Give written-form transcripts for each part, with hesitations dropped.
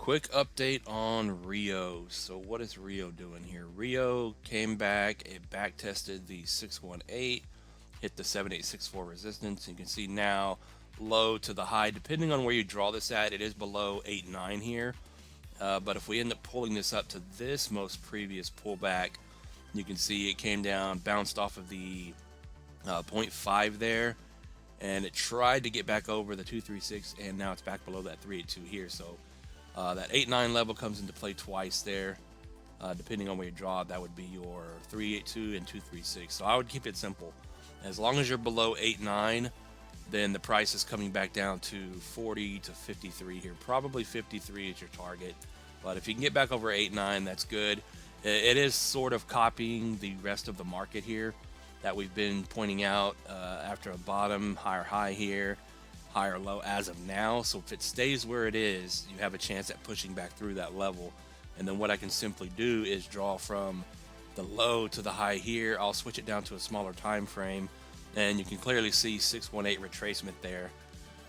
Quick update on Rio. So what is Rio doing here? Rio came back, it back tested the 618, hit the 7864 resistance. You can see now low to the high, depending on where you draw this at, it is below 8.9 here. But if we end up pulling this up to this most previous pullback, you can see it came down, bounced off of the zero point 0.5 there, and it tried to get back over the 236, and now it's back below that 382 here. So that 8.9 level comes into play twice there. Depending on where you draw it, that would be your 382 and 236. So I would keep it simple. As long as you're below 8.9, then the price is coming back down to 40 to 53 here. Probably 53 is your target. But if you can get back over 8.9, that's good. It is sort of copying the rest of the market here that we've been pointing out after a bottom, higher high here, higher low as of now. So if it stays where it is, you have a chance at pushing back through that level. And then what I can simply do is draw from the low to the high here. I'll switch it down to a smaller time frame, and you can clearly see 618 retracement there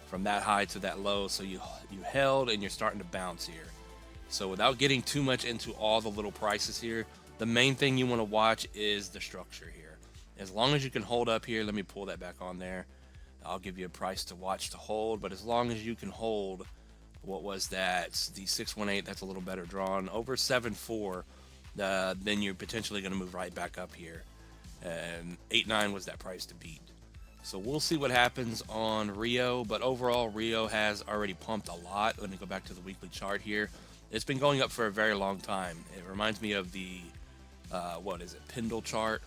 from that high to that low. So you held and you're starting to bounce here. So without getting too much into all the little prices here, the main thing you want to watch is the structure here. As long as you can hold up here, let me pull that back on there. I'll give you a price to watch to hold, but as long as you can hold, what was that? The 618, that's a little better drawn. Over 7.4, then you're potentially going to move right back up here. And 8.9 was that price to beat. So we'll see what happens on Rio, but overall, Rio has already pumped a lot. Let me go back to the weekly chart here. It's been going up for a very long time. It reminds me of the, what is it, Pendle chart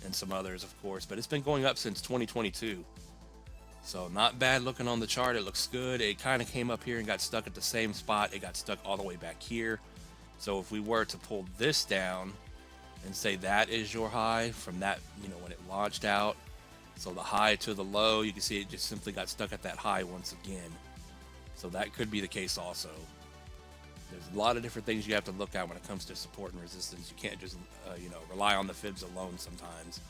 and some others, of course, but it's been going up since 2022. So not bad looking on the chart. It looks good. It kind of came up here and got stuck at the same spot. It got stuck all the way back here. So if we were to pull this down and say that is your high from that, when it launched out, so the high to the low, you can see it just simply got stuck at that high once again. So that could be the case also. There's a lot of different things you have to look at when it comes to support and resistance. You can't just, rely on the fibs alone sometimes.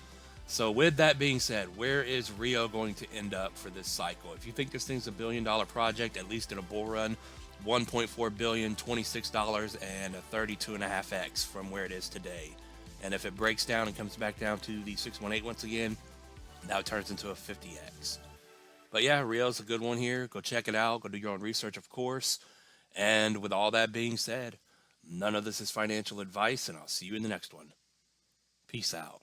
So with that being said, where is Rio going to end up for this cycle? If you think this thing's a $1 billion project, at least in a bull run, 1.4 billion, $26, and a 32.5x from where it is today. And if it breaks down and comes back down to the 618 once again, now it turns into a 50x. But yeah, Rio's a good one here. Go check it out. Go do your own research, of course. And with all that being said, none of this is financial advice, and I'll see you in the next one. Peace out.